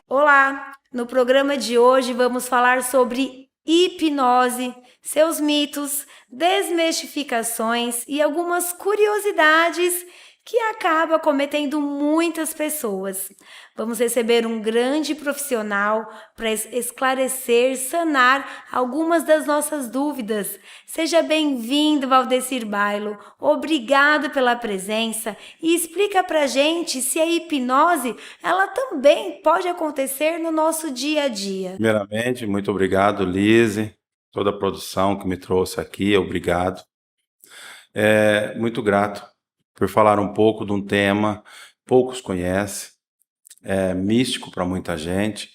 Olá! No programa de hoje vamos falar sobre hipnose, seus mitos, desmistificações e algumas curiosidades que acaba cometendo muitas pessoas. Vamos receber um grande profissional para esclarecer, sanar algumas das nossas dúvidas. Seja bem-vindo, Valdecir Bailo. Obrigado pela presença e explica pra gente se a hipnose, ela também pode acontecer no nosso dia a dia. Primeiramente, muito obrigado, Lise, toda a produção que me trouxe aqui, obrigado. Muito grato por falar um pouco de um tema poucos conhecem, é místico para muita gente.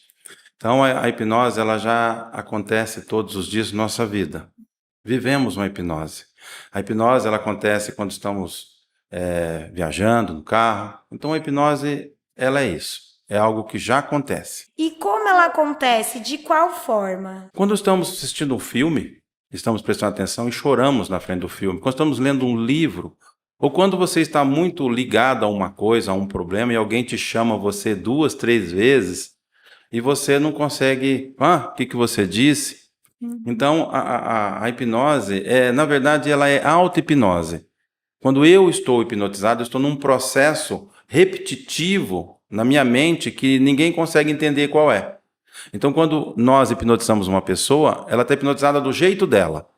Então, a hipnose ela já acontece todos os dias na nossa vida. Vivemos uma hipnose. A hipnose ela acontece quando estamos viajando no carro. Então, a hipnose ela é isso. É algo que já acontece. E como ela acontece? De qual forma? Quando estamos assistindo um filme, estamos prestando atenção e choramos na frente do filme. Quando estamos lendo um livro, ou quando você está muito ligado a uma coisa, a um problema, e alguém te chama você 2, 3 vezes, e você não consegue... o que você disse? Então, a hipnose, na verdade, ela é auto-hipnose. Quando eu estou hipnotizado, eu estou num processo repetitivo na minha mente que ninguém consegue entender qual é. Então, quando nós hipnotizamos uma pessoa, ela está hipnotizada do jeito dela.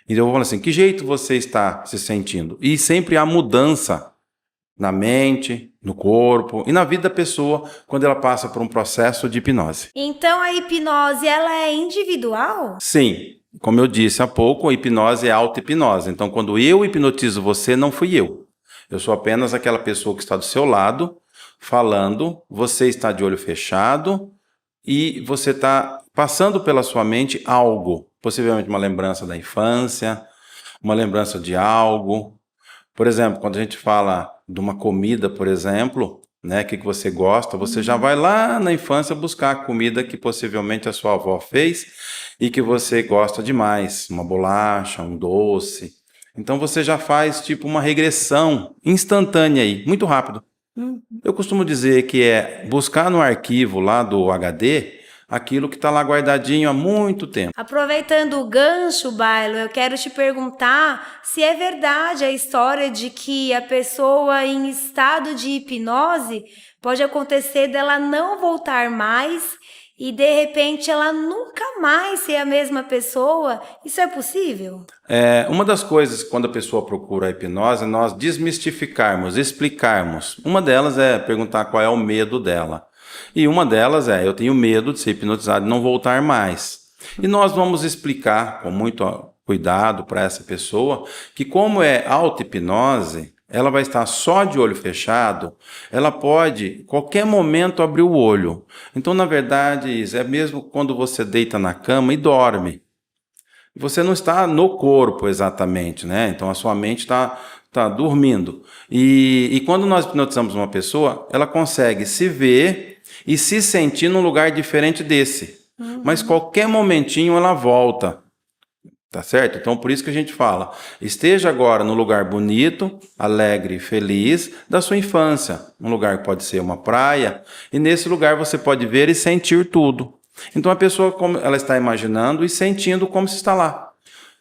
Então, eu vou falar assim, que jeito você está se sentindo? E sempre há mudança na mente, no corpo e na vida da pessoa quando ela passa por um processo de hipnose. Então, a hipnose, ela é individual? Sim, como eu disse há pouco, a hipnose é auto-hipnose. Então, quando eu hipnotizo você, não fui eu. Eu sou apenas aquela pessoa que está do seu lado, falando, você está de olho fechado e você está passando pela sua mente algo, possivelmente uma lembrança da infância, uma lembrança de algo. Por exemplo, quando a gente fala de uma comida, por exemplo, né, que você gosta, você já vai lá na infância buscar a comida que possivelmente a sua avó fez e que você gosta demais, uma bolacha, um doce. Então você já faz tipo uma regressão instantânea aí, muito rápido. Eu costumo dizer que é buscar no arquivo lá do HD aquilo que está lá guardadinho há muito tempo. Aproveitando o gancho, Bailo, eu quero te perguntar se é verdade a história de que a pessoa em estado de hipnose pode acontecer dela não voltar mais e de repente ela nunca mais ser a mesma pessoa. Isso é possível? Uma das coisas quando a pessoa procura a hipnose é nós desmistificarmos, explicarmos. Uma delas é perguntar qual é o medo dela. E uma delas é, eu tenho medo de ser hipnotizado e não voltar mais. E nós vamos explicar com muito cuidado para essa pessoa que como é auto-hipnose, ela vai estar só de olho fechado, ela pode, qualquer momento, abrir o olho. Então, na verdade, é mesmo quando você deita na cama e dorme. Você não está no corpo exatamente, né? Então, a sua mente está dormindo. E quando nós hipnotizamos uma pessoa, ela consegue se ver e se sentir num lugar diferente desse. Mas qualquer momentinho ela volta. Tá certo? Então, por isso que a gente fala, esteja agora no lugar bonito, alegre e feliz da sua infância. Um lugar que pode ser uma praia, e nesse lugar você pode ver e sentir tudo. Então, a pessoa como ela está imaginando e sentindo como se está lá.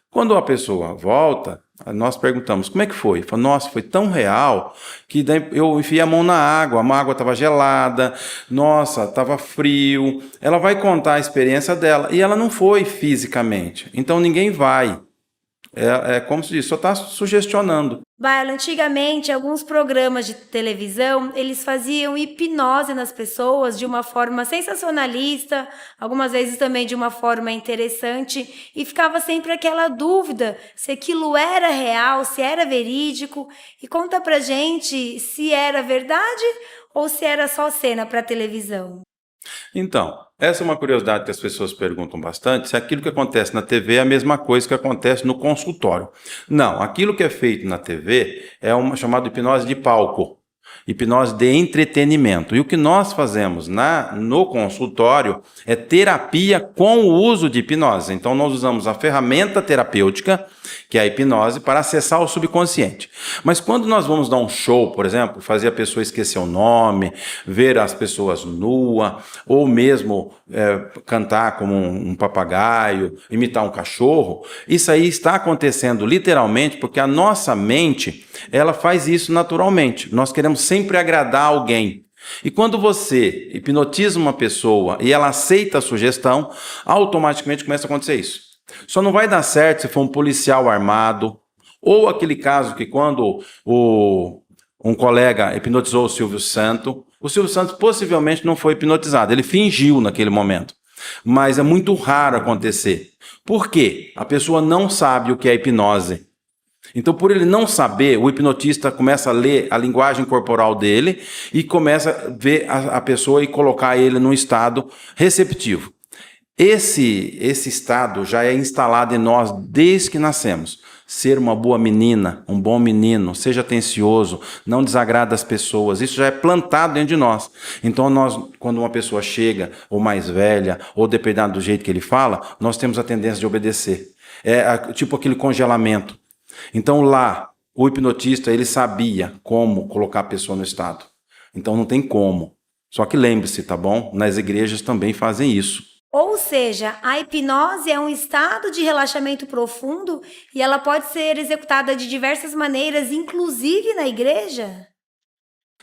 Quando a pessoa volta, nós perguntamos, como é que foi? Fala, nossa, foi tão real que daí eu enfiei a mão na água, a água estava gelada, nossa, estava frio. Ela vai contar a experiência dela e ela não foi fisicamente. Então ninguém vai. Como se diz, só está sugestionando. Bailo, antigamente, alguns programas de televisão, eles faziam hipnose nas pessoas de uma forma sensacionalista, algumas vezes também de uma forma interessante, e ficava sempre aquela dúvida se aquilo era real, se era verídico. E conta pra gente se era verdade ou se era só cena para televisão. Então, essa é uma curiosidade que as pessoas perguntam bastante, se aquilo que acontece na TV é a mesma coisa que acontece no consultório. Não, aquilo que é feito na TV é uma chamada hipnose de palco, hipnose de entretenimento. E o que nós fazemos no consultório é terapia com o uso de hipnose. Então, nós usamos a ferramenta terapêutica que é a hipnose, para acessar o subconsciente. Mas quando nós vamos dar um show, por exemplo, fazer a pessoa esquecer o nome, ver as pessoas nuas, ou mesmo cantar como um papagaio, imitar um cachorro, isso aí está acontecendo literalmente porque a nossa mente, ela faz isso naturalmente. Nós queremos sempre agradar alguém. E quando você hipnotiza uma pessoa e ela aceita a sugestão, automaticamente começa a acontecer isso. Só não vai dar certo se for um policial armado, ou aquele caso que quando um colega hipnotizou o Silvio Santos possivelmente não foi hipnotizado, ele fingiu naquele momento. Mas é muito raro acontecer. Por quê? A pessoa não sabe o que é hipnose. Então, por ele não saber, o hipnotista começa a ler a linguagem corporal dele e começa a ver a pessoa e colocar ele num estado receptivo. Esse estado já é instalado em nós desde que nascemos. Ser uma boa menina, um bom menino, seja atencioso, não desagrada as pessoas. Isso já é plantado dentro de nós. Então, quando uma pessoa chega, ou mais velha, ou dependendo do jeito que ele fala, nós temos a tendência de obedecer. É tipo aquele congelamento. Então lá, o hipnotista, ele sabia como colocar a pessoa no estado. Então não tem como. Só que lembre-se, tá bom? Nas igrejas também fazem isso. Ou seja, a hipnose é um estado de relaxamento profundo e ela pode ser executada de diversas maneiras, inclusive na igreja?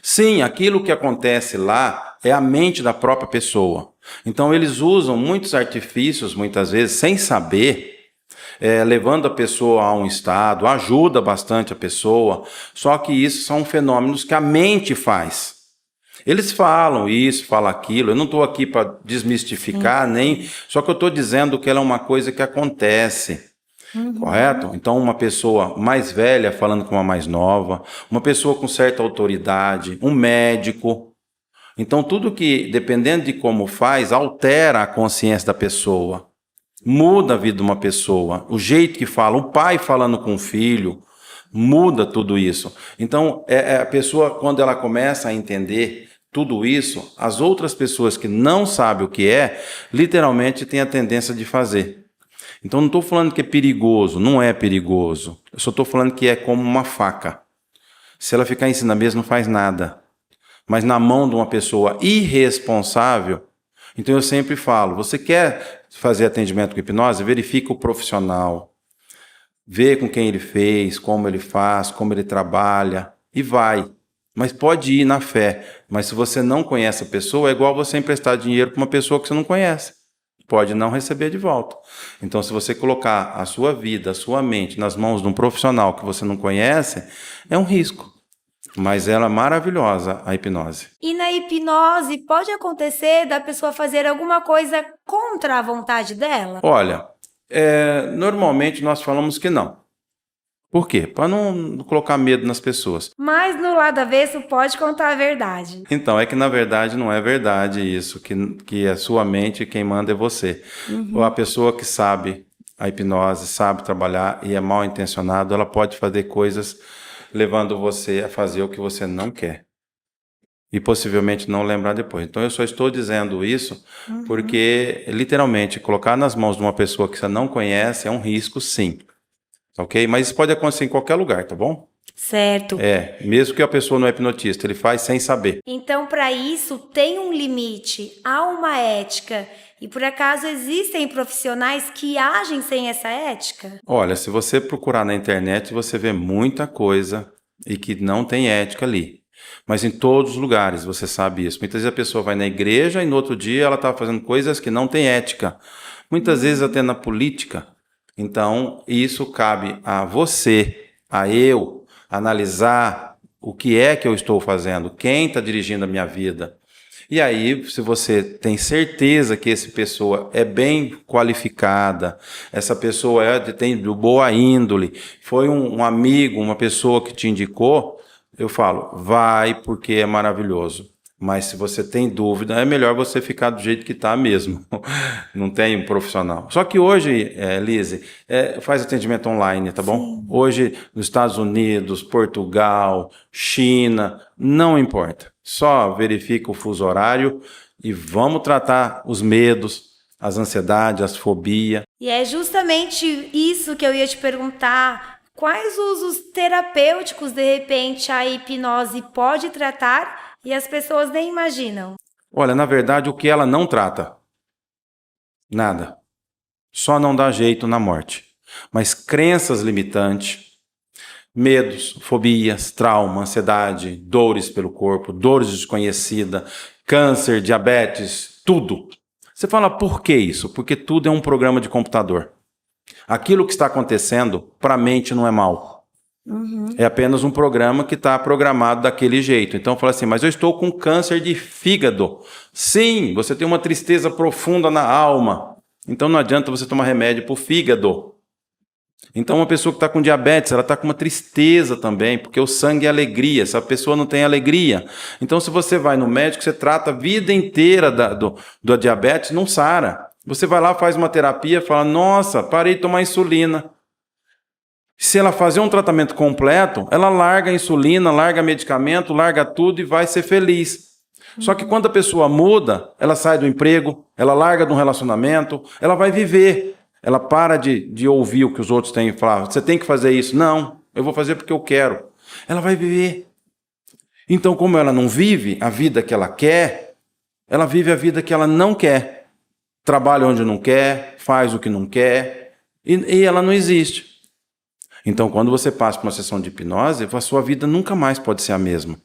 Sim, aquilo que acontece lá é a mente da própria pessoa. Então eles usam muitos artifícios, muitas vezes, sem saber, levando a pessoa a um estado, ajuda bastante a pessoa, só que isso são fenômenos que a mente faz. Eles falam isso, falam aquilo, eu não estou aqui para desmistificar, só que eu estou dizendo que ela é uma coisa que acontece, correto? Então uma pessoa mais velha falando com uma mais nova, uma pessoa com certa autoridade, um médico. Então tudo que, dependendo de como faz, altera a consciência da pessoa. Muda a vida de uma pessoa, o jeito que fala, o pai falando com o filho, muda tudo isso. Então, a pessoa, quando ela começa a entender tudo isso, as outras pessoas que não sabem o que é, literalmente têm a tendência de fazer. Então, não estou falando que é perigoso, não é perigoso. Eu só estou falando que é como uma faca. Se ela ficar em cima da mesa, não faz nada. Mas na mão de uma pessoa irresponsável, então eu sempre falo, você quer fazer atendimento com hipnose? Verifica o profissional, vê com quem ele fez, como ele faz, como ele trabalha e vai. Mas pode ir na fé, mas se você não conhece a pessoa, é igual você emprestar dinheiro para uma pessoa que você não conhece. Pode não receber de volta. Então, se você colocar a sua vida, a sua mente nas mãos de um profissional que você não conhece, é um risco. Mas ela é maravilhosa, a hipnose. E na hipnose, pode acontecer da pessoa fazer alguma coisa contra a vontade dela? Olha, normalmente nós falamos que não. Por quê? Para não colocar medo nas pessoas. Mas no lado avesso pode contar a verdade. Então, é que na verdade não é verdade isso, que a sua mente quem manda é você. Ou a pessoa que sabe a hipnose, sabe trabalhar e é mal intencionado, ela pode fazer coisas levando você a fazer o que você não quer. E possivelmente não lembrar depois. Então eu só estou dizendo isso porque, literalmente, colocar nas mãos de uma pessoa que você não conhece é um risco, sim. Ok? Mas isso pode acontecer em qualquer lugar, tá bom? Certo. Mesmo que a pessoa não é hipnotista, ele faz sem saber. Então, para isso, tem um limite, há uma ética. E por acaso existem profissionais que agem sem essa ética? Olha, se você procurar na internet, você vê muita coisa e que não tem ética ali. Mas em todos os lugares você sabe isso. Muitas vezes a pessoa vai na igreja e no outro dia ela está fazendo coisas que não têm ética. Muitas vezes até na política. Então, isso cabe a você, a eu, analisar o que é que eu estou fazendo, quem está dirigindo a minha vida. E aí, se você tem certeza que essa pessoa é bem qualificada, essa pessoa tem boa índole, foi um amigo, uma pessoa que te indicou, eu falo, vai porque é maravilhoso. Mas se você tem dúvida, é melhor você ficar do jeito que está mesmo. Não tem um profissional. Só que hoje, Lise, faz atendimento online, tá bom? Sim. Hoje, nos Estados Unidos, Portugal, China, não importa. Só verifica o fuso horário e vamos tratar os medos, as ansiedades, as fobias. E é justamente isso que eu ia te perguntar. Quais usos terapêuticos, de repente, a hipnose pode tratar e as pessoas nem imaginam? Olha, na verdade, o que ela não trata? Nada. Só não dá jeito na morte. Mas crenças limitantes, medos, fobias, trauma, ansiedade, dores pelo corpo, dores desconhecidas, câncer, diabetes, tudo. Você fala, por que isso? Porque tudo é um programa de computador. Aquilo que está acontecendo, para a mente, não é mal. É apenas um programa que está programado daquele jeito. Então, fala assim, mas eu estou com câncer de fígado. Sim, você tem uma tristeza profunda na alma. Então, não adianta você tomar remédio para o fígado. Então, uma pessoa que está com diabetes, ela está com uma tristeza também, porque o sangue é alegria, essa pessoa não tem alegria. Então, se você vai no médico, você trata a vida inteira da diabetes, não sara. Você vai lá, faz uma terapia, fala, nossa, parei de tomar insulina. Se ela fazer um tratamento completo, ela larga a insulina, larga medicamento, larga tudo e vai ser feliz. Só que quando a pessoa muda, ela sai do emprego, ela larga de um relacionamento, ela vai viver. Ela para de ouvir o que os outros têm e falar, você tem que fazer isso. Não, eu vou fazer porque eu quero. Ela vai viver. Então, como ela não vive a vida que ela quer, ela vive a vida que ela não quer. Trabalha onde não quer, faz o que não quer, e ela não existe. Então, quando você passa por uma sessão de hipnose, a sua vida nunca mais pode ser a mesma.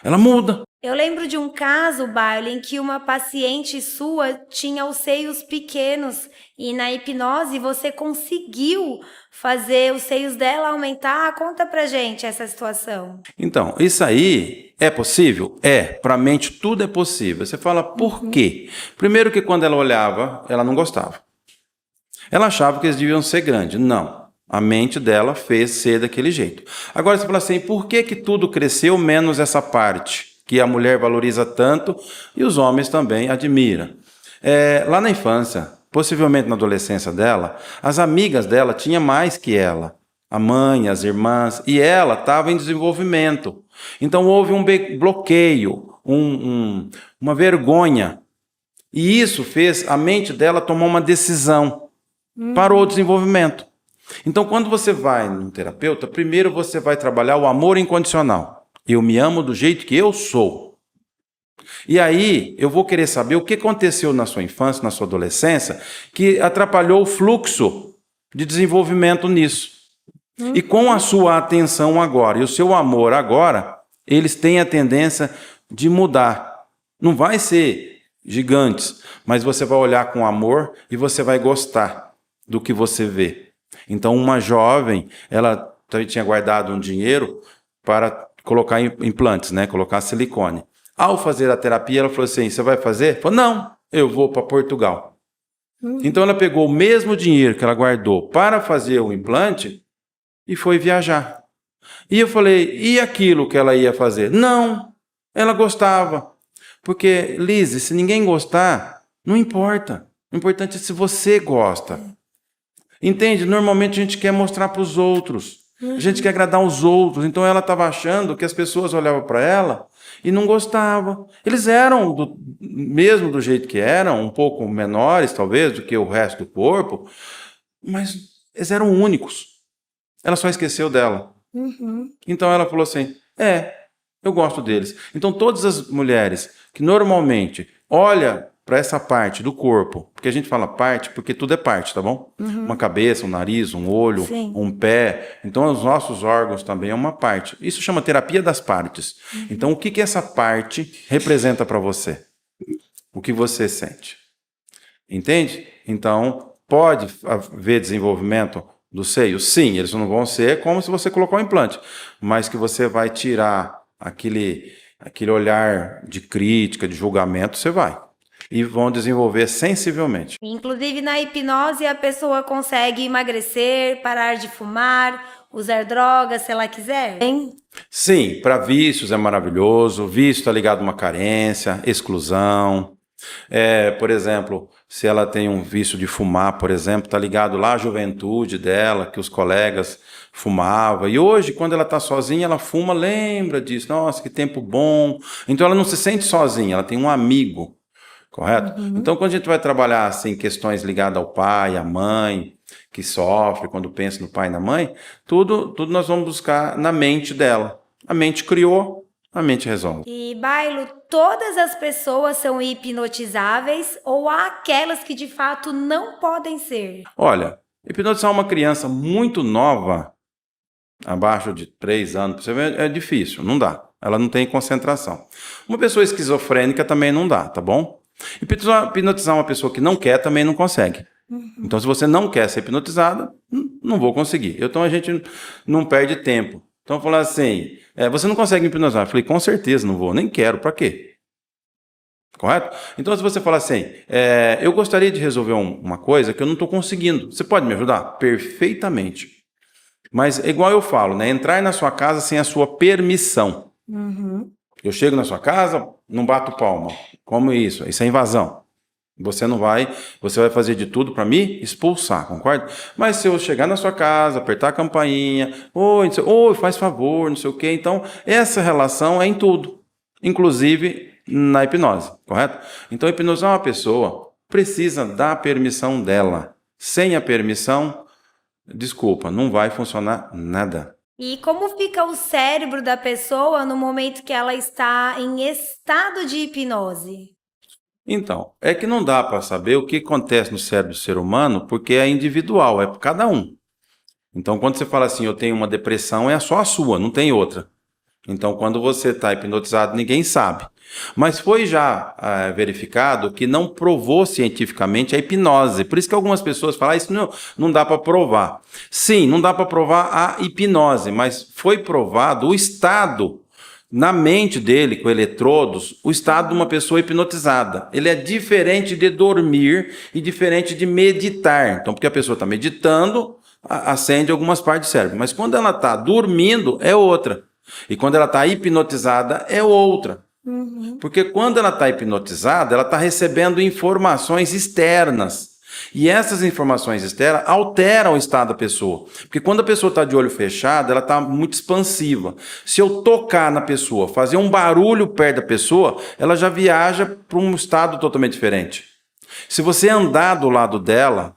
Ela muda. Eu lembro de um caso, Baile, em que uma paciente sua tinha os seios pequenos e na hipnose você conseguiu fazer os seios dela aumentar. Conta pra gente essa situação. Então, isso aí é possível? É. Para a mente tudo é possível. Você fala, por quê? Primeiro que quando ela olhava, ela não gostava. Ela achava que eles deviam ser grandes. Não. A mente dela fez ser daquele jeito. Agora você fala assim, por que tudo cresceu menos essa parte? Que a mulher valoriza tanto e os homens também admiram. Lá na infância, possivelmente na adolescência dela, as amigas dela tinham mais que ela. A mãe, as irmãs, e ela estava em desenvolvimento. Então houve um bloqueio, uma vergonha. E isso fez a mente dela tomar uma decisão. Parou o desenvolvimento. Então, quando você vai num terapeuta, primeiro você vai trabalhar o amor incondicional. Eu me amo do jeito que eu sou. E aí, eu vou querer saber o que aconteceu na sua infância, na sua adolescência, que atrapalhou o fluxo de desenvolvimento nisso. E com a sua atenção agora e o seu amor agora, eles têm a tendência de mudar. Não vai ser gigantes, mas você vai olhar com amor e você vai gostar do que você vê. Então, uma jovem, ela tinha guardado um dinheiro para colocar implantes, né? Colocar silicone. Ao fazer a terapia, ela falou assim, você vai fazer? Falou, não, eu vou para Portugal. Então, ela pegou o mesmo dinheiro que ela guardou para fazer o implante e foi viajar. E eu falei, e aquilo que ela ia fazer? Não, ela gostava. Porque, Liz, se ninguém gostar, não importa. O importante é se você gosta. Entende? Normalmente a gente quer mostrar para os outros. A gente quer agradar os outros. Então ela estava achando que as pessoas olhavam para ela e não gostavam. Eles eram, mesmo do jeito que eram, um pouco menores talvez do que o resto do corpo, mas eles eram únicos. Ela só esqueceu dela. Então ela falou assim, eu gosto deles. Então todas as mulheres que normalmente olham para essa parte do corpo, porque a gente fala parte, porque tudo é parte, tá bom? Uma cabeça, um nariz, um olho, Sim. um pé. Então, os nossos órgãos também é uma parte. Isso chama terapia das partes. Então, o que essa parte representa para você? O que você sente? Entende? Então, pode haver desenvolvimento do seio? Sim, eles não vão ser como se você colocou um implante, mas que você vai tirar aquele olhar de crítica, de julgamento, você vai. E vão desenvolver sensivelmente. Inclusive, na hipnose, a pessoa consegue emagrecer, parar de fumar, usar drogas, se ela quiser. Hein? Sim, para vícios é maravilhoso. Vício está ligado a uma carência, exclusão. Por exemplo, se ela tem um vício de fumar, por exemplo, está ligado lá à juventude dela, que os colegas fumavam. E hoje, quando ela está sozinha, ela fuma, lembra disso. Nossa, que tempo bom. Então ela não se sente sozinha, ela tem um amigo. correto? Então, quando a gente vai trabalhar assim, questões ligadas ao pai, à mãe, que sofre quando pensa no pai e na mãe, tudo nós vamos buscar na mente dela. A mente criou, a mente resolve. E, Bailo, todas as pessoas são hipnotizáveis ou há aquelas que de fato não podem ser? Olha, hipnotizar uma criança muito nova, abaixo de 3 anos, pra você ver, é difícil, não dá. Ela não tem concentração. Uma pessoa esquizofrênica também não dá, tá bom? Hipnotizar uma pessoa que não quer também não consegue. Então, se você não quer ser hipnotizada, não vou conseguir. Então, a gente não perde tempo. Então, falar assim, você não consegue me hipnotizar? Eu falei, com certeza não vou, nem quero, pra quê? Correto? Então, se você falar assim, eu gostaria de resolver uma coisa que eu não estou conseguindo, você pode me ajudar? Perfeitamente. Mas, igual eu falo, né? Entrar na sua casa sem a sua permissão. Eu chego na sua casa, não bato palma. Como isso? Isso é invasão. Você não vai, você vai fazer de tudo para me expulsar, concorda? Mas se eu chegar na sua casa, apertar a campainha, oi, faz favor, não sei o quê. Então, essa relação é em tudo, inclusive na hipnose, correto? Então, hipnotizar uma pessoa precisa da permissão dela. Sem a permissão, desculpa, não vai funcionar nada. E como fica o cérebro da pessoa no momento que ela está em estado de hipnose? Então, é que não dá para saber o que acontece no cérebro do ser humano, porque é individual, é para cada um. Então, quando você fala assim, eu tenho uma depressão, é só a sua, não tem outra. Então, quando você está hipnotizado, ninguém sabe. Mas foi já verificado que não provou cientificamente a hipnose. Por isso que algumas pessoas falam, isso não dá para provar. Sim, não dá para provar a hipnose, mas foi provado o estado na mente dele, com eletrodos, o estado de uma pessoa hipnotizada. Ele é diferente de dormir e diferente de meditar. Então, porque a pessoa está meditando, acende algumas partes do cérebro. Mas quando ela está dormindo, é outra. E quando ela está hipnotizada, é outra. Porque quando ela está hipnotizada, ela está recebendo informações externas. E essas informações externas alteram o estado da pessoa. Porque quando a pessoa está de olho fechado, ela está muito expansiva. Se eu tocar na pessoa, fazer um barulho perto da pessoa, ela já viaja para um estado totalmente diferente. Se você andar do lado dela,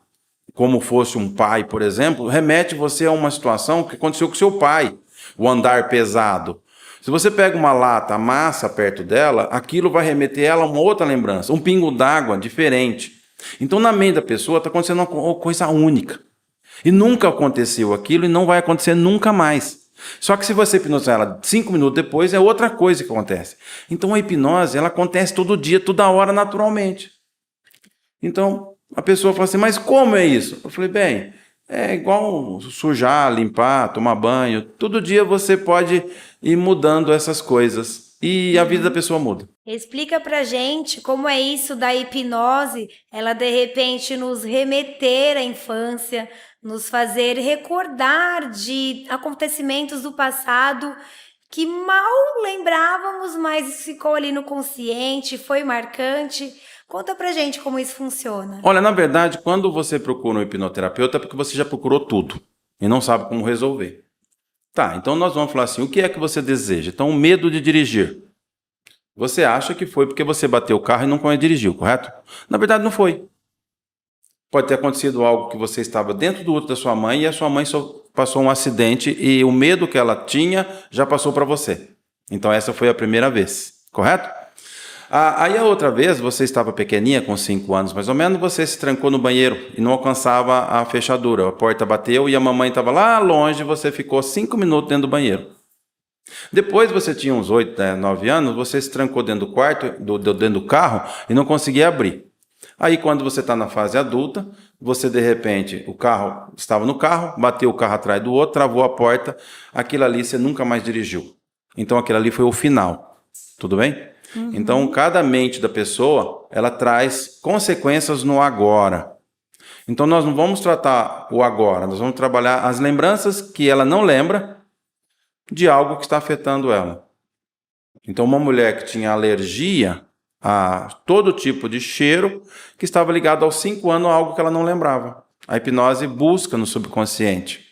como fosse um pai, por exemplo, remete você a uma situação que aconteceu com seu pai, o andar pesado. Se você pega uma lata, amassa perto dela, aquilo vai remeter ela a uma outra lembrança, um pingo d'água diferente. Então, na mente da pessoa, está acontecendo uma coisa única. E nunca aconteceu aquilo e não vai acontecer nunca mais. Só que se você hipnotizar ela 5 minutos depois, é outra coisa que acontece. Então, a hipnose, ela acontece todo dia, toda hora, naturalmente. Então, a pessoa fala assim, mas como é isso? Eu falei, bem, é igual sujar, limpar, tomar banho. Todo dia você pode ir mudando essas coisas. E a vida da pessoa muda. Explica pra gente como é isso da hipnose, ela de repente nos remeter à infância, nos fazer recordar de acontecimentos do passado que mal lembrávamos, mas ficou ali no consciente, foi marcante. Conta pra gente como isso funciona. Olha, na verdade, quando você procura um hipnoterapeuta é porque você já procurou tudo e não sabe como resolver. Tá, então nós vamos falar assim, o que é que você deseja? Então, o medo de dirigir. Você acha que foi porque você bateu o carro e não dirigiu, correto? Na verdade, não foi. Pode ter acontecido algo que você estava dentro do útero da sua mãe e a sua mãe só passou um acidente e o medo que ela tinha já passou para você. Então, essa foi a primeira vez, correto? Aí a outra vez, você estava pequenininha, com 5 anos mais ou menos, você se trancou no banheiro e não alcançava a fechadura. A porta bateu e a mamãe estava lá longe, você ficou 5 minutos dentro do banheiro. Depois você tinha uns 8, 9 anos, você se trancou dentro do quarto, dentro do carro e não conseguia abrir. Aí quando você está na fase adulta, você de repente, o carro estava no carro, bateu o carro atrás do outro, travou a porta, aquilo ali você nunca mais dirigiu. Então aquilo ali foi o final. Tudo bem? Então, cada mente da pessoa, ela traz consequências no agora. Então, nós não vamos tratar o agora, nós vamos trabalhar as lembranças que ela não lembra de algo que está afetando ela. Então, uma mulher que tinha alergia a todo tipo de cheiro, que estava ligado aos 5 anos a algo que ela não lembrava. A hipnose busca no subconsciente.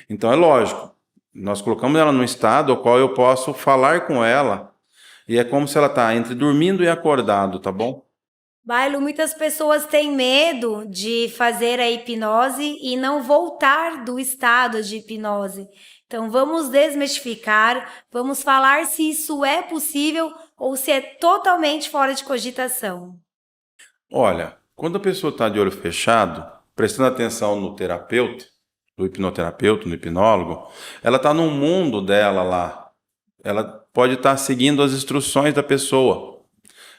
Então, é lógico, nós colocamos ela num estado ao qual eu posso falar com ela. E é como se ela está entre dormindo e acordado, tá bom? Bailo, muitas pessoas têm medo de fazer a hipnose e não voltar do estado de hipnose. Então, vamos desmistificar, vamos falar se isso é possível ou se é totalmente fora de cogitação. Olha, quando a pessoa está de olho fechado, prestando atenção no terapeuta, no hipnoterapeuta, no hipnólogo, ela está num mundo dela lá. Ela pode estar seguindo as instruções da pessoa.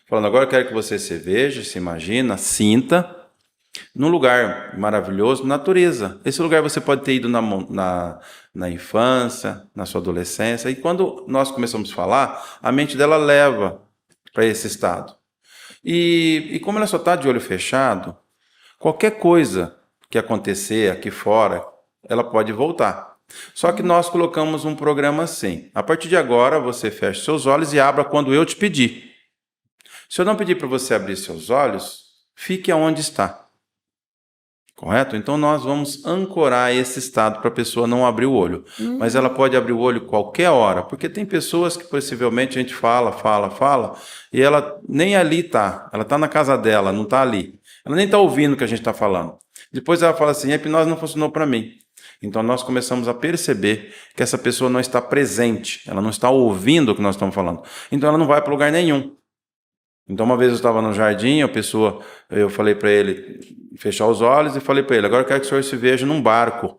Falando, agora eu quero que você se veja, se imagina, sinta, num lugar maravilhoso, natureza. Esse lugar você pode ter ido na infância, na sua adolescência. E quando nós começamos a falar, a mente dela leva para esse estado. E como ela só está de olho fechado, qualquer coisa que acontecer aqui fora, ela pode voltar. Só que nós colocamos um programa assim. A partir de agora, você fecha seus olhos e abra quando eu te pedir. Se eu não pedir para você abrir seus olhos, fique aonde está. Correto? Então nós vamos ancorar esse estado para a pessoa não abrir o olho. Mas ela pode abrir o olho qualquer hora, porque tem pessoas que possivelmente a gente fala, e ela nem ali está. Ela está na casa dela, não está ali. Ela nem está ouvindo o que a gente está falando. Depois ela fala assim, a hipnose não funcionou para mim. Então nós começamos a perceber que essa pessoa não está presente, ela não está ouvindo o que nós estamos falando. Então ela não vai para lugar nenhum. Então uma vez eu estava no jardim, eu falei para ele fechar os olhos e falei para ele, agora eu quero que o senhor se veja num barco.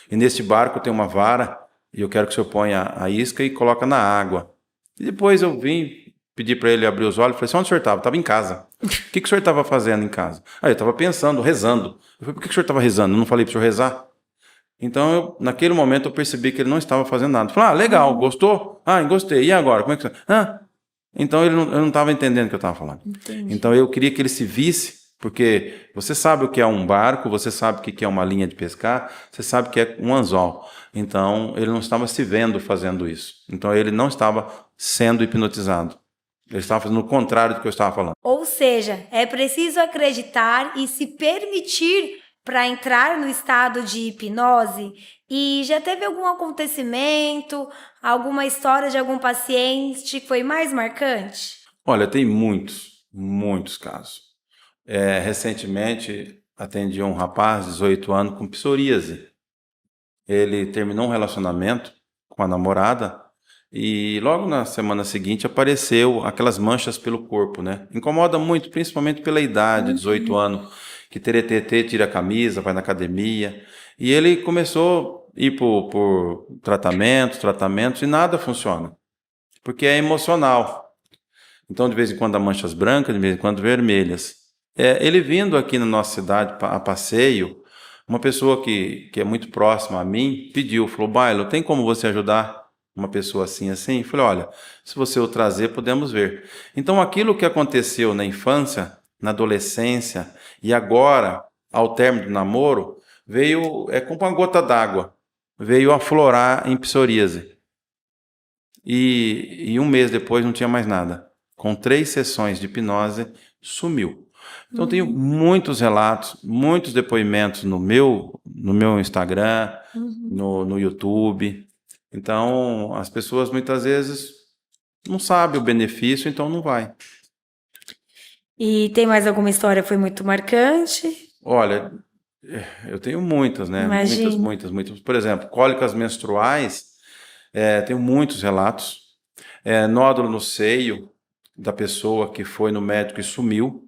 E nesse barco tem uma vara e eu quero que o senhor ponha a isca e coloca na água. E depois eu vim pedir para ele abrir os olhos e falei assim, onde o senhor estava? Estava em casa. O que o senhor estava fazendo em casa? Eu estava pensando, rezando. Eu falei, por que o senhor estava rezando? Eu não falei para o senhor rezar? Então, naquele momento eu percebi que ele não estava fazendo nada. Eu falei, legal, gostou? Gostei. E agora? Como é que você... Então eu não estava entendendo o que eu estava falando. Entendi. Então eu queria que ele se visse, porque você sabe o que é um barco, você sabe o que é uma linha de pescar, você sabe o que é um anzol. Então ele não estava se vendo fazendo isso. Então ele não estava sendo hipnotizado. Ele estava fazendo o contrário do que eu estava falando. Ou seja, é preciso acreditar e se permitir para entrar no estado de hipnose. E já teve algum acontecimento, alguma história de algum paciente que foi mais marcante? Olha, tem muitos casos. Recentemente atendi um rapaz de 18 anos com psoríase. Ele terminou um relacionamento com a namorada e logo na semana seguinte apareceu aquelas manchas pelo corpo, né? Incomoda muito, principalmente pela idade, 18 anos, que teretetê, tira a camisa, vai na academia. E ele começou a ir por tratamentos e nada funciona, porque é emocional. Então, de vez em quando há manchas brancas, de vez em quando vermelhas. Ele vindo aqui na nossa cidade a passeio, uma pessoa que é muito próxima a mim pediu, falou, Bailo, tem como você ajudar uma pessoa assim? Eu falei, olha, se você o trazer, podemos ver. Então, aquilo que aconteceu na infância, na adolescência e agora, ao término do namoro, veio como uma gota d'água, veio aflorar em psoríase. E um mês depois não tinha mais nada. Com 3 sessões de hipnose, sumiu. Então, tenho muitos relatos, muitos depoimentos no meu Instagram, no YouTube. Então, as pessoas muitas vezes não sabem o benefício, então não vai. E tem mais alguma história que foi muito marcante? Olha, eu tenho muitas, né? Imagino. Muitas. Por exemplo, cólicas menstruais, tenho muitos relatos. Nódulo no seio da pessoa que foi no médico e sumiu.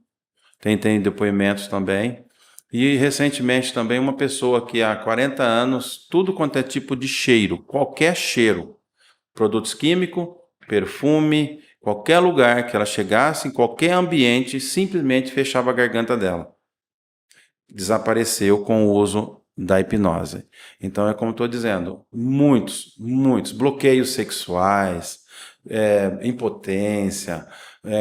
Tem depoimentos também. E recentemente também uma pessoa que há 40 anos, tudo quanto é tipo de cheiro, qualquer cheiro, produtos químicos, perfume, qualquer lugar que ela chegasse, em qualquer ambiente, simplesmente fechava a garganta dela. Desapareceu com o uso da hipnose. Então é como estou dizendo, muitos bloqueios sexuais, impotência,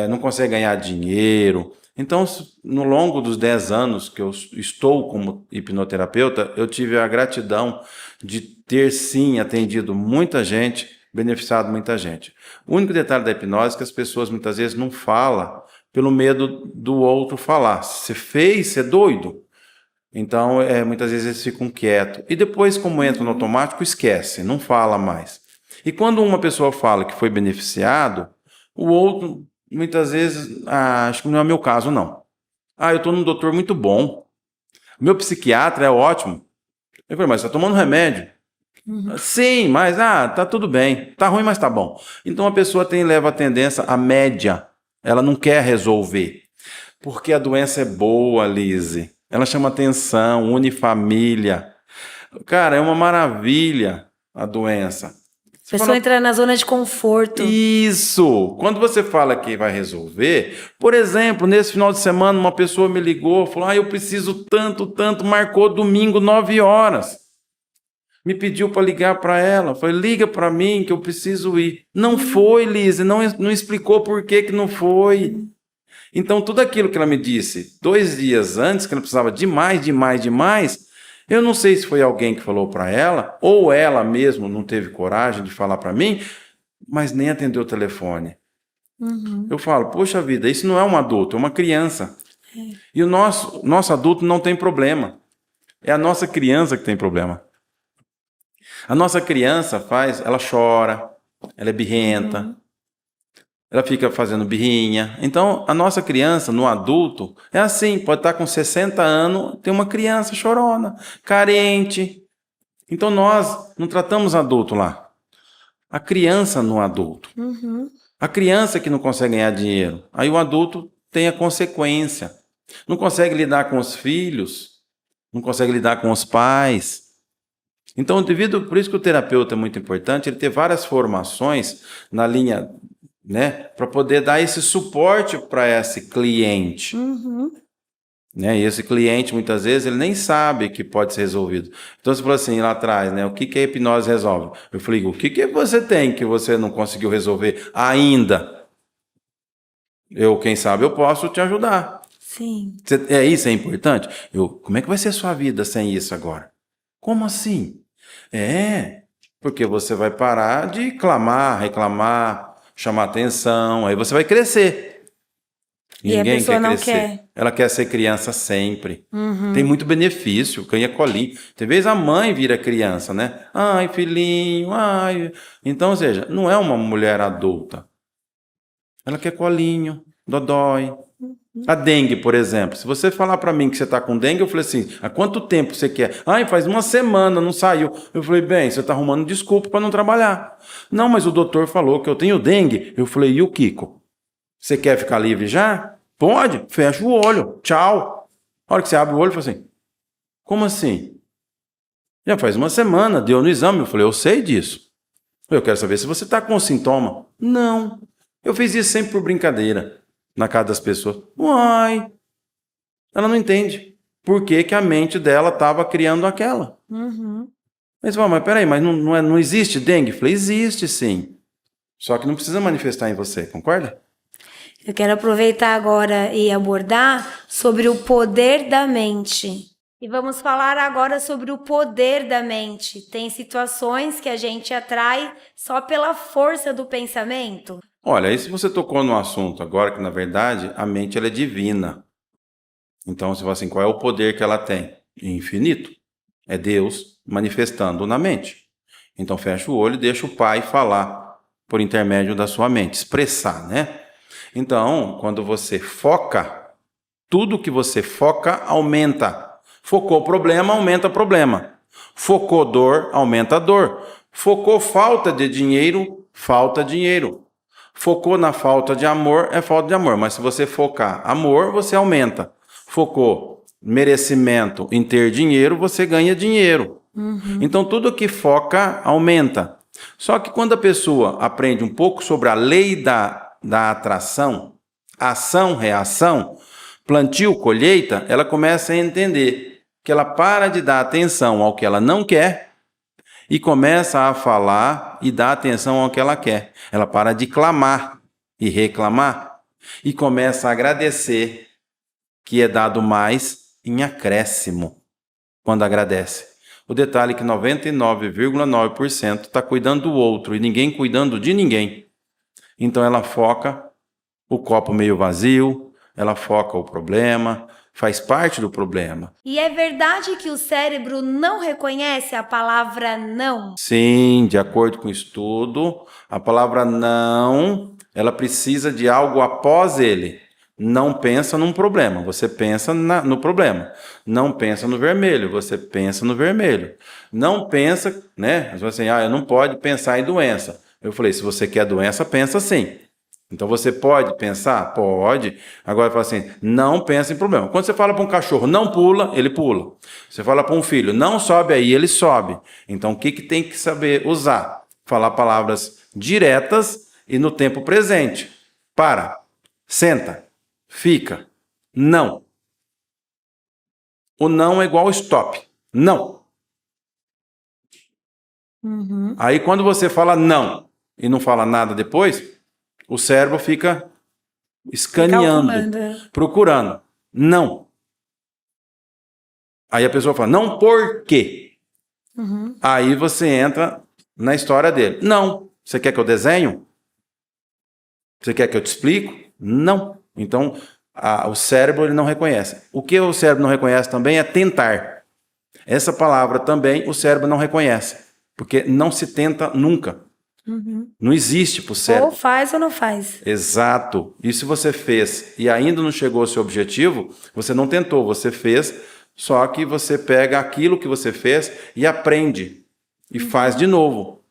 não consegue ganhar dinheiro. Então, no longo dos 10 anos que eu estou como hipnoterapeuta, eu tive a gratidão de ter, sim, atendido muita gente, beneficiado muita gente. O único detalhe da hipnose é que as pessoas muitas vezes não falam pelo medo do outro falar. Se fez, você é doido. Então, muitas vezes eles ficam quietos. E depois, como entra no automático, esquece, não fala mais. E quando uma pessoa fala que foi beneficiado, o outro, muitas vezes, acho que não é meu caso, não. Ah, eu estou num doutor muito bom. Meu psiquiatra é ótimo. Eu falei, mas você está tomando remédio? Sim, mas tá tudo bem. Tá ruim, mas tá bom. Então a pessoa leva a tendência à média. Ela não quer resolver. Porque a doença é boa, Lise. Ela chama atenção, une família. Cara, é uma maravilha a doença. A pessoa entra na zona de conforto. Isso! Quando você fala que vai resolver, por exemplo, nesse final de semana, uma pessoa me ligou, falou: eu preciso tanto, marcou domingo, 9 horas. Me pediu para ligar para ela. Falei, liga para mim que eu preciso ir. Não foi, Lise, não explicou por que não foi. Então, tudo aquilo que ela me disse 2 dias antes, que ela precisava de mais, eu não sei se foi alguém que falou para ela, ou ela mesma não teve coragem de falar para mim, mas nem atendeu o telefone. Eu falo, poxa vida, isso não é um adulto, é uma criança. E o nosso adulto não tem problema. É a nossa criança que tem problema. A nossa criança ela chora, ela é birrenta, ela fica fazendo birrinha. Então, a nossa criança, no adulto, é assim, pode estar com 60 anos, tem uma criança chorona, carente. Então, nós não tratamos adulto lá. A criança no adulto. A criança que não consegue ganhar dinheiro. Aí o adulto tem a consequência. Não consegue lidar com os filhos, não consegue lidar com os pais. Então, por isso que o terapeuta é muito importante, ele ter várias formações na linha, né, para poder dar esse suporte para esse cliente. Né? E esse cliente, muitas vezes, ele nem sabe que pode ser resolvido. Então, você falou assim, lá atrás, né, o que a hipnose resolve? Eu falei, o que você tem que você não conseguiu resolver ainda? Quem sabe, eu posso te ajudar. Sim. Isso é importante? Como é que vai ser a sua vida sem isso agora? Como assim? Porque você vai parar de clamar, reclamar, chamar atenção, aí você vai crescer. E a pessoa não quer. Ela quer ser criança sempre. Tem muito benefício, ganha colinho. Tem vezes a mãe vira criança, né? Ai, filhinho, ai. Então, ou seja, não é uma mulher adulta. Ela quer colinho, dodói. A dengue, por exemplo. Se você falar para mim que você está com dengue, eu falei assim, há quanto tempo você quer? Ai, faz 1 semana, não saiu. Eu falei, bem, você está arrumando desculpa para não trabalhar. Não, mas o doutor falou que eu tenho dengue. Eu falei, e o Kiko? Você quer ficar livre já? Pode, fecha o olho, tchau. A hora que você abre o olho, fala assim, como assim? Já faz 1 semana, deu no exame. Eu falei, eu sei disso. Eu quero saber se você está com sintoma. Não, eu fiz isso sempre por brincadeira. Na casa das pessoas. Uai! Ela não entende por que a mente dela estava criando aquela. Mas peraí, mas não existe dengue? Eu falei, existe sim. Só que não precisa manifestar em você, concorda? Eu quero aproveitar agora e abordar sobre o poder da mente. E vamos falar agora sobre o poder da mente. Tem situações que a gente atrai só pela força do pensamento? Olha, aí se você tocou no assunto agora que, na verdade, a mente ela é divina. Então, você fala assim, qual é o poder que ela tem? Infinito. É Deus manifestando na mente. Então, fecha o olho e deixa o Pai falar por intermédio da sua mente, expressar, né? Então, quando você foca, tudo que você foca aumenta. Focou problema, aumenta problema. Focou dor, aumenta dor. Focou falta de dinheiro, falta dinheiro. Focou na falta de amor, é falta de amor. Mas se você focar amor, você aumenta. Focou merecimento em ter dinheiro, você ganha dinheiro. Então, tudo que foca, aumenta. Só que quando a pessoa aprende um pouco sobre a lei da atração, ação, reação, plantio, colheita, ela começa a entender que ela para de dar atenção ao que ela não quer e começa a falar e dar atenção ao que ela quer. Ela para de clamar e reclamar e começa a agradecer, que é dado mais em acréscimo quando agradece. O detalhe é que 99,9% está cuidando do outro e ninguém cuidando de ninguém. Então ela foca o copo meio vazio, ela foca o problema, faz parte do problema. E é verdade que o cérebro não reconhece a palavra não? Sim, de acordo com o estudo, a palavra não, ela precisa de algo após ele. não pensa num problema, você pensa no problema. Não pensa no vermelho, você pensa no vermelho. Não pensa, né? Assim, eu não pode pensar em doença. Eu falei, se você quer doença, pensa sim. Então você pode pensar? Pode. Agora fala assim, não pensa em problema. Quando você fala para um cachorro, não pula, ele pula. Você fala para um filho, não sobe aí, ele sobe. Então o que tem que saber usar? Falar palavras diretas e no tempo presente. Para, senta, fica, não. O não é igual ao stop. Não. Aí quando você fala não e não fala nada depois, o cérebro fica escaneando, procurando. Não. Aí a pessoa fala, não, por quê? Aí você entra na história dele. Não. Você quer que eu desenho? Você quer que eu te explico? Não. Então, o cérebro ele não reconhece. O que o cérebro não reconhece também é tentar. Essa palavra também o cérebro não reconhece. Porque não se tenta nunca. Não existe para o cérebro. Ou faz ou não faz. Exato. E se você fez e ainda não chegou ao seu objetivo, você não tentou, você fez, só que você pega aquilo que você fez e aprende. E faz de novo.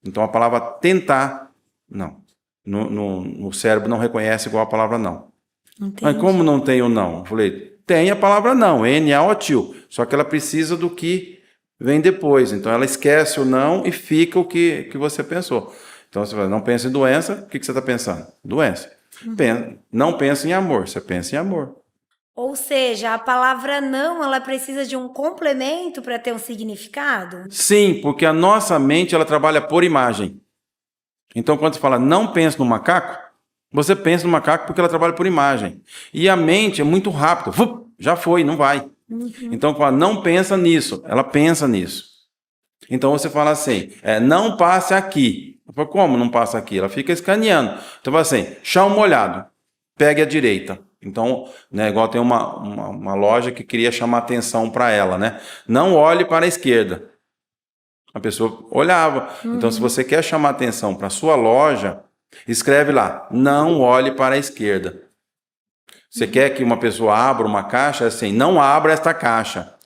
Então a palavra tentar, não. No cérebro não reconhece igual a palavra não. Entendi. Mas como não tem o não? Eu falei, tem a palavra não, N-A-O-T-I-O. Só que ela precisa do que vem depois. Então ela esquece o não e fica o que você pensou. Então você fala, não pensa em doença, o que você está pensando? Doença. Não pensa em amor, você pensa em amor. Ou seja, a palavra não, ela precisa de um complemento para ter um significado? Sim, porque a nossa mente ela trabalha por imagem. Então quando você fala não pensa no macaco, você pensa no macaco porque ela trabalha por imagem. E a mente é muito rápida. Já foi, não vai. Então, fala, não pensa nisso. Ela pensa nisso. Então, você fala assim, não passe aqui. Eu falo, como não passa aqui? Ela fica escaneando. Então, fala assim, chão molhado. Pegue a direita. Então, né, igual tem uma loja que queria chamar atenção para ela, né? Não olhe para a esquerda. A pessoa olhava. Então, se você quer chamar atenção para a sua loja, escreve lá, não olhe para a esquerda. Você quer que uma pessoa abra uma caixa? Assim, não abra esta caixa.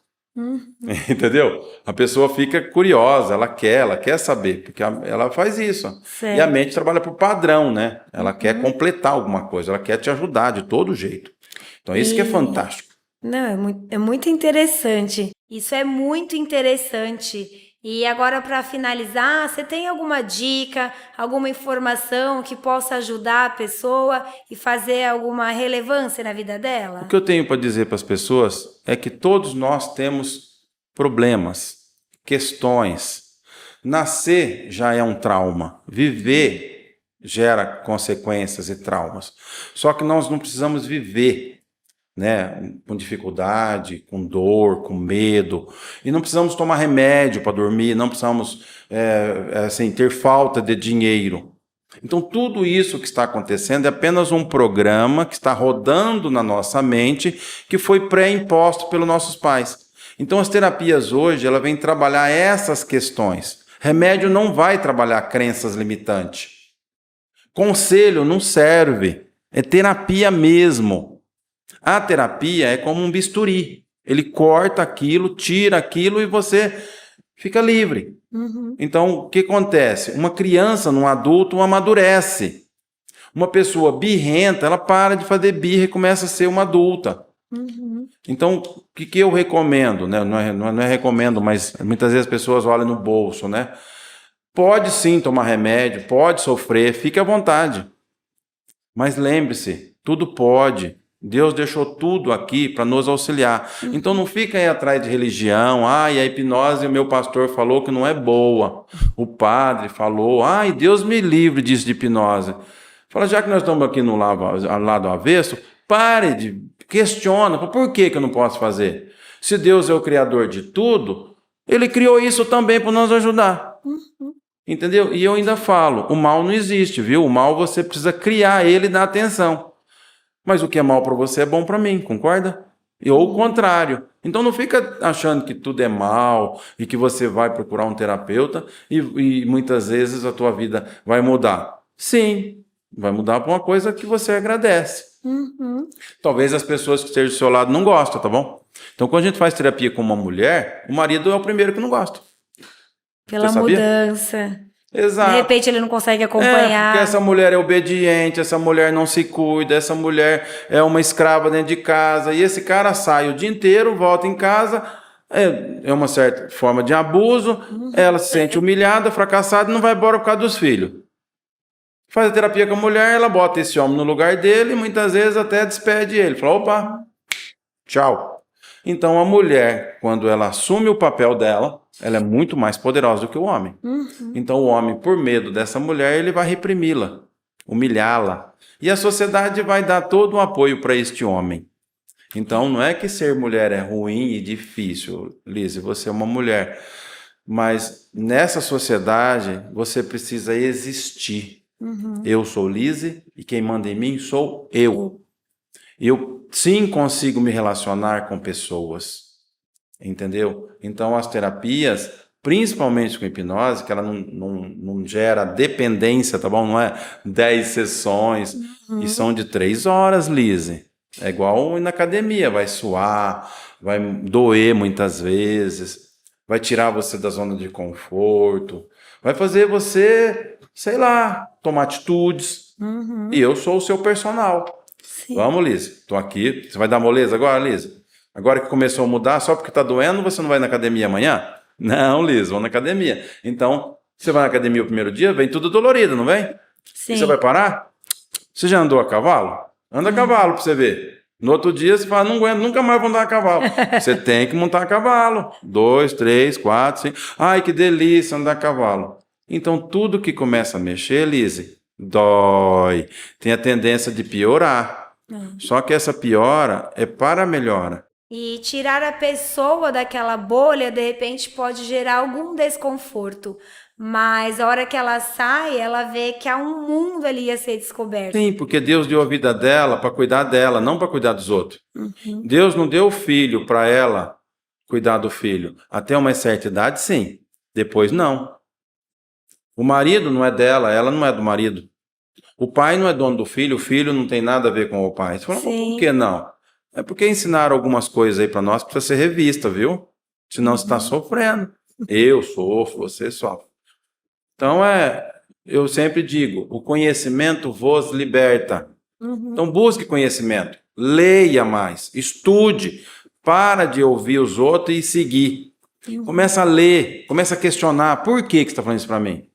Entendeu? A pessoa fica curiosa, ela quer saber, porque ela faz isso. Certo. E a mente trabalha por padrão, né? Ela quer completar alguma coisa, ela quer te ajudar de todo jeito. Então, isso que é fantástico. Não, é muito interessante. Isso é muito interessante. E agora, para finalizar, você tem alguma dica, alguma informação que possa ajudar a pessoa e fazer alguma relevância na vida dela? O que eu tenho para dizer para as pessoas é que todos nós temos problemas, questões. Nascer já é um trauma. Viver gera consequências e traumas. Só que nós não precisamos viver, né, com dificuldade, com dor, com medo. E não precisamos tomar remédio para dormir, não precisamos assim, ter falta de dinheiro. Então, tudo isso que está acontecendo é apenas um programa que está rodando na nossa mente, que foi pré-imposto pelos nossos pais. Então, as terapias hoje, ela vem trabalhar essas questões. Remédio não vai trabalhar crenças limitantes. Conselho não serve. É terapia mesmo. A terapia é como um bisturi. Ele corta aquilo, tira aquilo e você fica livre. Então, o que acontece? Uma criança, num adulto, amadurece. Uma pessoa birrenta, ela para de fazer birra e começa a ser uma adulta. Então, o que eu recomendo? Né? Não é recomendo, mas muitas vezes as pessoas olham no bolso, né? Pode sim tomar remédio, pode sofrer, fique à vontade. Mas lembre-se, tudo pode. Deus deixou tudo aqui para nos auxiliar. Então não fica aí atrás de religião. Ai, a hipnose, o meu pastor falou que não é boa. O padre falou, ai, Deus me livre disso de hipnose. Fala, já que nós estamos aqui no lado avesso, pare de questiona. Por que eu não posso fazer? Se Deus é o criador de tudo, Ele criou isso também para nos ajudar. Entendeu? E eu ainda falo, o mal não existe, viu? O mal você precisa criar ele e dar atenção. Mas o que é mal para você é bom para mim, concorda? Ou o contrário. Então não fica achando que tudo é mal e que você vai procurar um terapeuta e muitas vezes a tua vida vai mudar. Sim, vai mudar para uma coisa que você agradece. Uhum. Talvez as pessoas que estejam do seu lado não gostem, tá bom? Então, quando a gente faz terapia com uma mulher, o marido é o primeiro que não gosta. Pela Você sabia? mudança. De Exato. repente ele não consegue Porque acompanhar. essa mulher é obediente, essa mulher não se cuida, essa mulher é uma escrava dentro de casa, e esse cara sai o dia inteiro, volta em casa, é uma certa forma de abuso, ela se sente humilhada, fracassada e não vai embora por causa dos filhos. Faz a terapia com a mulher, ela bota esse homem no lugar dele e muitas vezes até despede ele. Fala, opa, tchau. Então a mulher, quando ela assume o papel dela, ela é muito mais poderosa do que o homem. Então o homem, por medo dessa mulher, ele vai reprimi-la, humilhá-la. E a sociedade vai dar todo o apoio para este homem. Então não é que ser mulher é ruim e difícil, Lise, você é uma mulher. Mas nessa sociedade você precisa existir. Eu sou Lise e quem manda em mim sou eu. Eu sim consigo me relacionar com pessoas, entendeu? Então as terapias, principalmente com hipnose, que ela não gera dependência, tá bom? Não é 10 sessões e são de 3 horas, Lise. É igual ir na academia, vai suar, vai doer muitas vezes, vai tirar você da zona de conforto, vai fazer você, sei lá, tomar atitudes. E eu sou o seu personal. Sim. Vamos, Liz, tô aqui. Você vai dar moleza agora, Liz? Agora que começou a mudar, só porque tá doendo, você não vai na academia amanhã? Não, Liz, vou na academia. Então, você vai na academia o primeiro dia, vem tudo dolorido, não vem? Sim. E você vai parar? Você já andou a cavalo? Anda a cavalo pra você ver. No outro dia você fala, não aguento, nunca mais vou andar a cavalo. Você tem que montar a cavalo. 2, 3, 4, 5. Ai, que delícia andar a cavalo. Então, tudo que começa a mexer, Lise, dói. Tem a tendência de piorar. Só que essa piora é para a melhora. E tirar a pessoa daquela bolha, de repente, pode gerar algum desconforto. Mas a hora que ela sai, ela vê que há um mundo ali a ser descoberto. Sim, porque Deus deu a vida dela para cuidar dela, não para cuidar dos outros. Deus não deu o filho para ela cuidar do filho. Até uma certa idade, sim. Depois, não. O marido não é dela, ela não é do marido. O pai não é dono do filho, o filho não tem nada a ver com o pai. Você fala, mas por que não? É porque ensinaram algumas coisas aí para nós que precisa ser revista, viu? Senão você está sofrendo. Eu sofro, você sofre. Então, eu sempre digo, o conhecimento vos liberta. Então, busque conhecimento, leia mais, estude, para de ouvir os outros e seguir. Começa a ler, começa a questionar, por que você está falando isso para mim?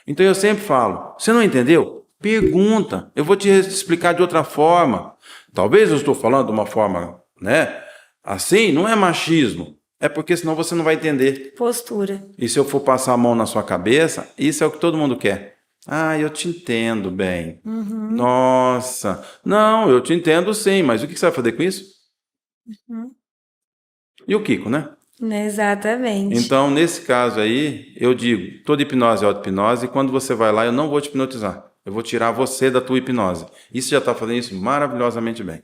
Então, eu sempre falo, você não entendeu? Pergunta, eu vou te explicar de outra forma. Talvez eu estou falando de uma forma, né? Assim, não é machismo. É porque senão você não vai entender. Postura. E se eu for passar a mão na sua cabeça, isso é o que todo mundo quer. Ah, eu te entendo bem. Nossa. Não, eu te entendo sim, mas o que você vai fazer com isso? E o Kiko, né? Exatamente. Então, nesse caso aí, eu digo, toda hipnose é auto-hipnose, e quando você vai lá, eu não vou te hipnotizar. Eu vou tirar você da tua hipnose. Isso já está fazendo isso maravilhosamente bem.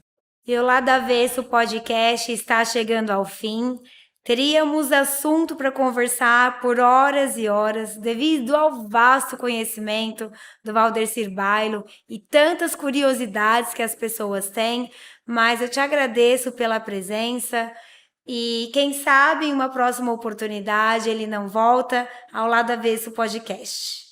E o Lado Avesso podcast está chegando ao fim. Teríamos assunto para conversar por horas e horas, devido ao vasto conhecimento do Valdecir Bailo e tantas curiosidades que as pessoas têm, mas eu te agradeço pela presença e quem sabe em uma próxima oportunidade ele não volta ao Lado Avesso podcast.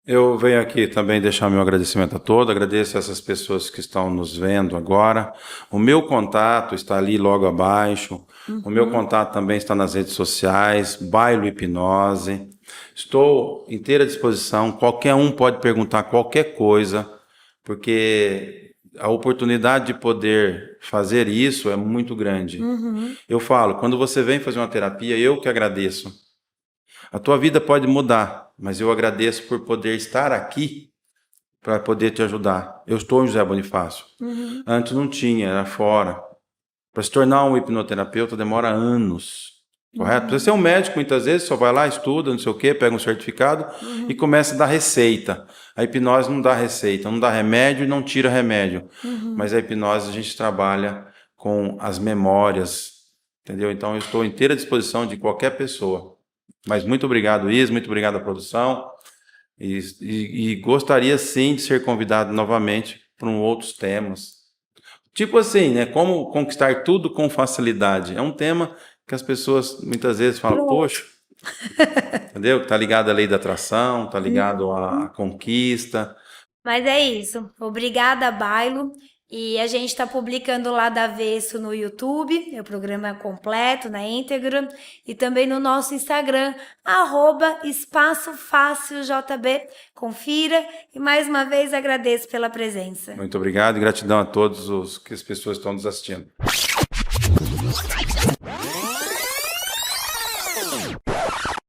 Eu venho aqui também deixar meu agradecimento a todos, agradeço a essas pessoas que estão nos vendo agora. O meu contato está ali logo abaixo, o meu contato também está nas redes sociais, Bailo Hipnose. Estou inteira disposição, qualquer um pode perguntar qualquer coisa, porque a oportunidade de poder fazer isso é muito grande. Eu falo, quando você vem fazer uma terapia, eu que agradeço. A tua vida pode mudar, mas eu agradeço por poder estar aqui para poder te ajudar. Eu estou em José Bonifácio. Antes não tinha, era fora. Para se tornar um hipnoterapeuta demora anos, correto? Para ser um médico, muitas vezes, só vai lá, estuda, não sei o quê, pega um certificado e começa a dar receita. A hipnose não dá receita, não dá remédio e não tira remédio. Mas a hipnose a gente trabalha com as memórias, entendeu? Então eu estou inteira à disposição de qualquer pessoa. Mas muito obrigado, Is, muito obrigado à produção. E gostaria sim de ser convidado novamente para outros temas. Tipo assim, né? Como conquistar tudo com facilidade. É um tema que as pessoas muitas vezes falam, Pronto. poxa, entendeu? Tá ligado à lei da atração, tá ligado à conquista. Mas é isso. Obrigada, Bailo. E a gente está publicando lá da Avesso no YouTube, é o programa completo, na íntegra, e também no nosso Instagram, @Espaço Fácil JB. Confira e mais uma vez agradeço pela presença. Muito obrigado e gratidão a todos as pessoas que estão nos assistindo.